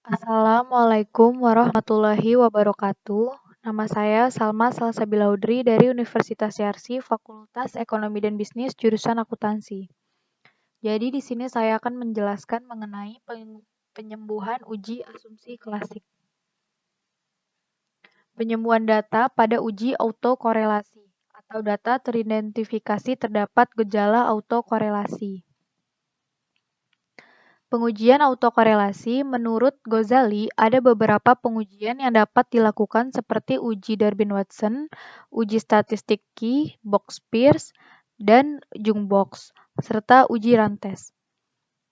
Assalamualaikum warahmatullahi wabarakatuh. Nama saya Salma Salsabila Udri dari Universitas Yarsi, Fakultas Ekonomi dan Bisnis, jurusan Akuntansi. Jadi di sini saya akan menjelaskan mengenai penyembuhan uji asumsi klasik. Penyembuhan data pada uji autokorelasi atau data teridentifikasi terdapat gejala autokorelasi. Pengujian autokorelasi, menurut Ghazali, ada beberapa pengujian yang dapat dilakukan seperti uji Darwin-Watson, uji statistik Key, Box-Pierce, dan Jung-Box, serta uji Rantes.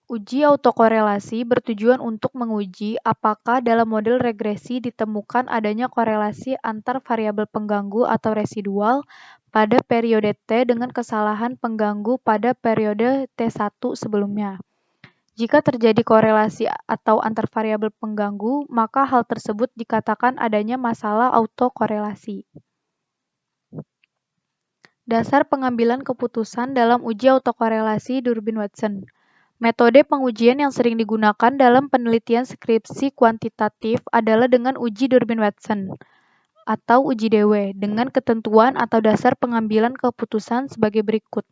Uji autokorelasi bertujuan untuk menguji apakah dalam model regresi ditemukan adanya korelasi antar variabel pengganggu atau residual pada periode T dengan kesalahan pengganggu pada periode T1 sebelumnya. Jika terjadi korelasi atau antar variabel pengganggu, maka hal tersebut dikatakan adanya masalah autokorelasi. Dasar pengambilan keputusan dalam uji autokorelasi Durbin-Watson. Metode pengujian yang sering digunakan dalam penelitian skripsi kuantitatif adalah dengan uji Durbin-Watson atau uji Dewey dengan ketentuan atau dasar pengambilan keputusan sebagai berikut.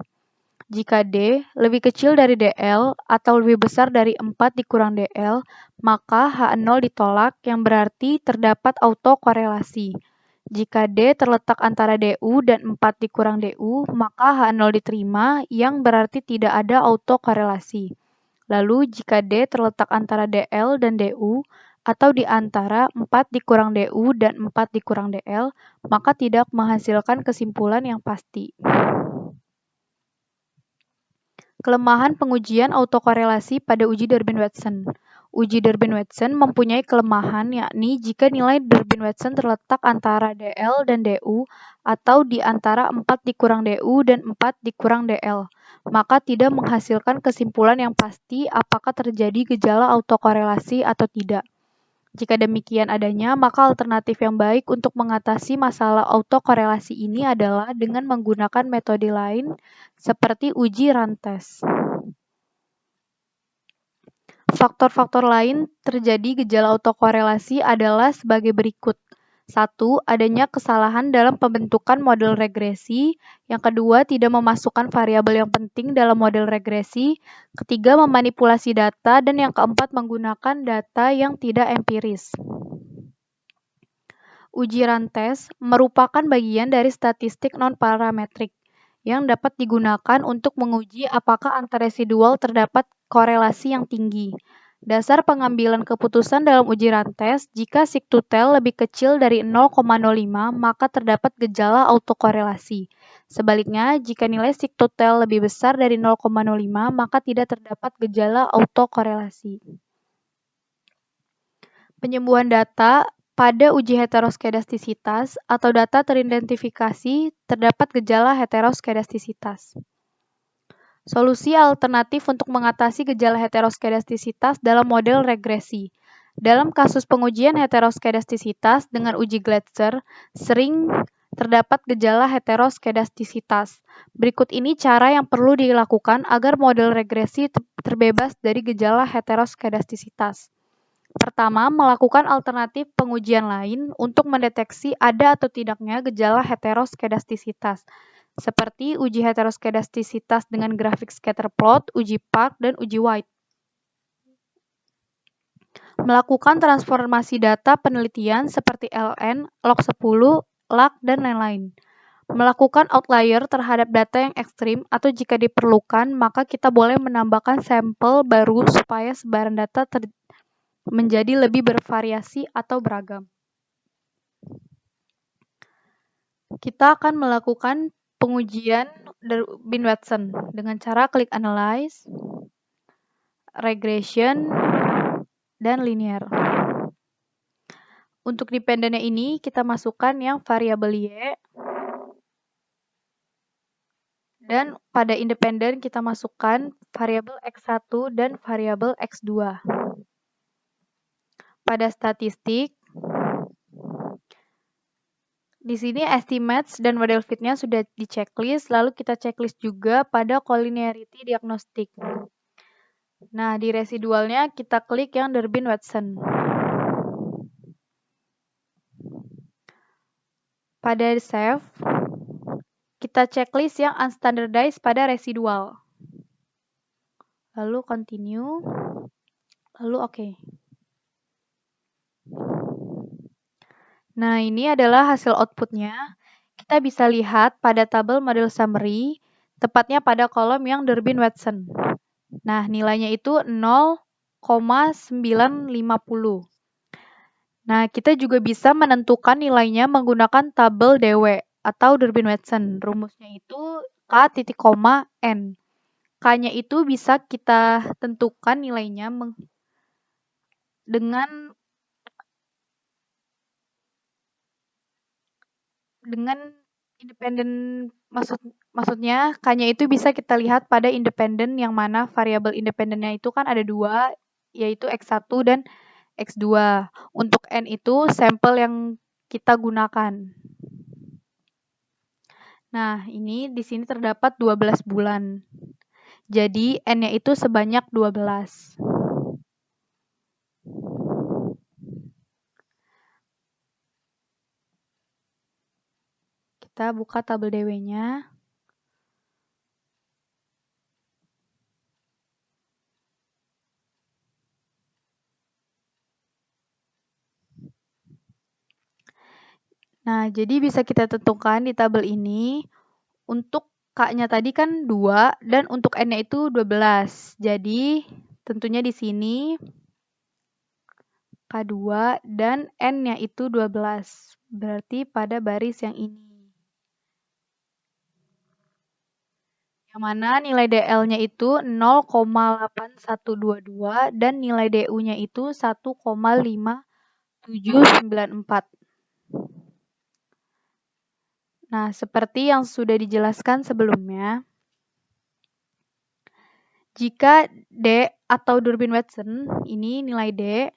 Jika D lebih kecil dari DL atau lebih besar dari 4 dikurang DL, maka H0 ditolak yang berarti terdapat autokorelasi. Jika D terletak antara DU dan 4 dikurang DU, maka H0 diterima yang berarti tidak ada autokorelasi. Lalu jika D terletak antara DL dan DU atau di antara 4 dikurang DU dan 4 dikurang DL, maka tidak menghasilkan kesimpulan yang pasti. Kelemahan pengujian autokorelasi pada uji Durbin-Watson. Uji Durbin-Watson mempunyai kelemahan yakni jika nilai Durbin-Watson terletak antara DL dan DU atau di antara 4 dikurang DU dan 4 dikurang DL, maka tidak menghasilkan kesimpulan yang pasti apakah terjadi gejala autokorelasi atau tidak. Jika demikian adanya, maka alternatif yang baik untuk mengatasi masalah autokorelasi ini adalah dengan menggunakan metode lain seperti uji Rantes. Faktor-faktor lain terjadi gejala autokorelasi adalah sebagai berikut. 1. Adanya kesalahan dalam pembentukan model regresi. Yang kedua, tidak memasukkan variabel yang penting dalam model regresi. Ketiga, memanipulasi data. Dan yang keempat, menggunakan data yang tidak empiris. Uji Rantes merupakan bagian dari statistik non-parametrik yang dapat digunakan untuk menguji apakah antar residual terdapat korelasi yang tinggi. Dasar pengambilan keputusan dalam uji Rantes, jika sigtutel lebih kecil dari 0,05, maka terdapat gejala autokorelasi. Sebaliknya, jika nilai sigtutel lebih besar dari 0,05, maka tidak terdapat gejala autokorelasi. Penyembuhan data pada uji heteroskedastisitas atau data teridentifikasi terdapat gejala heteroskedastisitas. Solusi alternatif untuk mengatasi gejala heteroskedastisitas dalam model regresi. Dalam kasus pengujian heteroskedastisitas dengan uji Glatzer, sering terdapat gejala heteroskedastisitas. Berikut ini cara yang perlu dilakukan agar model regresi terbebas dari gejala heteroskedastisitas. Pertama, melakukan alternatif pengujian lain untuk mendeteksi ada atau tidaknya gejala heteroskedastisitas, seperti uji heteroskedastisitas dengan grafik scatter plot, uji Park, dan uji White. Melakukan transformasi data penelitian seperti LN, log10, LAC, dan lain-lain. Melakukan outlier terhadap data yang ekstrim atau jika diperlukan, maka kita boleh menambahkan sampel baru supaya sebaran data menjadi lebih bervariasi atau beragam. Kita akan melakukan pengujian Durbin-Watson dengan cara klik analyze, regression, dan linear. Untuk dependennya ini kita masukkan yang variabel Y, dan pada independen kita masukkan variabel X1 dan variabel X2. Pada statistik, di sini estimates dan model fit-nya sudah di-checklist, lalu kita checklist juga pada collinearity diagnostic. Nah, di residualnya kita klik yang Durbin-Watson. Pada save, kita checklist yang unstandardized pada residual. Lalu continue, lalu oke. Nah, ini adalah hasil outputnya. Kita bisa lihat pada tabel model summary, tepatnya pada kolom yang Durbin-Watson. Nah, nilainya itu 0,950. Nah, kita juga bisa menentukan nilainya menggunakan tabel DW atau Durbin-Watson. Rumusnya itu K titik koma N. K-nya itu bisa kita tentukan nilainya dengan independen, maksudnya K-nya itu bisa kita lihat pada independen, yang mana variabel independennya itu kan ada 2, yaitu X1 dan X2. Untuk N itu sampel yang kita gunakan. Nah, ini di sini terdapat 12 bulan. Jadi N-nya itu sebanyak 12. Kita buka tabel DW-nya. Nah, jadi bisa kita tentukan di tabel ini untuk K-nya tadi kan 2 dan untuk N-nya itu 12. Jadi tentunya di sini K2 dan N-nya itu 12. Berarti pada baris yang ini. Yang mana nilai DL-nya itu 0,8122 dan nilai DU-nya itu 1,5794. Nah, seperti yang sudah dijelaskan sebelumnya, jika D atau Durbin-Watson, ini nilai D,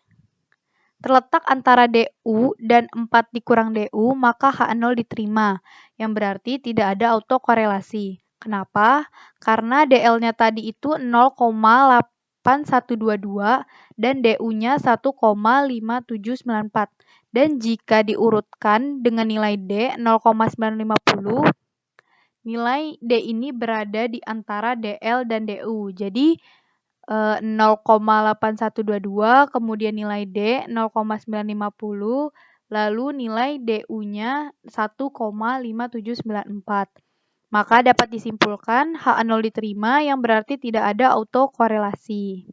terletak antara DU dan 4 dikurang DU, maka H0 diterima, yang berarti tidak ada autokorelasi. Kenapa? Karena DL-nya tadi itu 0,8122 dan DU-nya 1,5794. Dan jika diurutkan dengan nilai D 0,950, nilai D ini berada di antara DL dan DU. Jadi 0,8122, kemudian nilai D 0,950, lalu nilai DU-nya 1,5794. Maka dapat disimpulkan H0 diterima, yang berarti tidak ada autokorelasi.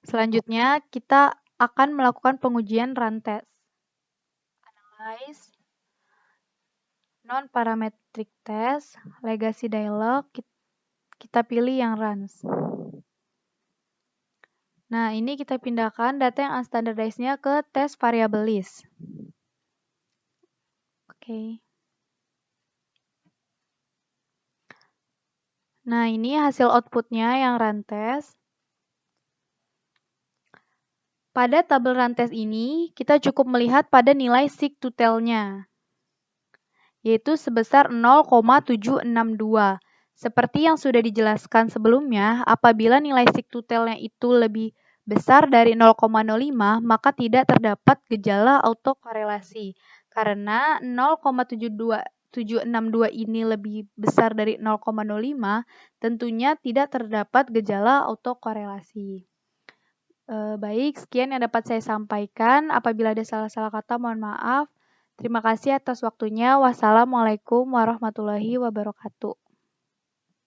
Selanjutnya, kita akan melakukan pengujian run test. Analyze non-parametric test, legacy dialog, kita pilih yang runs. Nah, ini kita pindahkan data yang unstandardized-nya ke test variable list. Oke. Nah, ini hasil output-nya yang run test. Pada tabel run test ini, kita cukup melihat pada nilai sigtotal-nya, yaitu sebesar 0,762. Seperti yang sudah dijelaskan sebelumnya, apabila nilai sigtotal-nya itu lebih besar dari 0,05, maka tidak terdapat gejala autokorelasi. Karena 0,762 ini lebih besar dari 0,05, tentunya tidak terdapat gejala autokorelasi. Baik, sekian yang dapat saya sampaikan. Apabila ada salah-salah kata, mohon maaf. Terima kasih atas waktunya. Wassalamualaikum warahmatullahi wabarakatuh.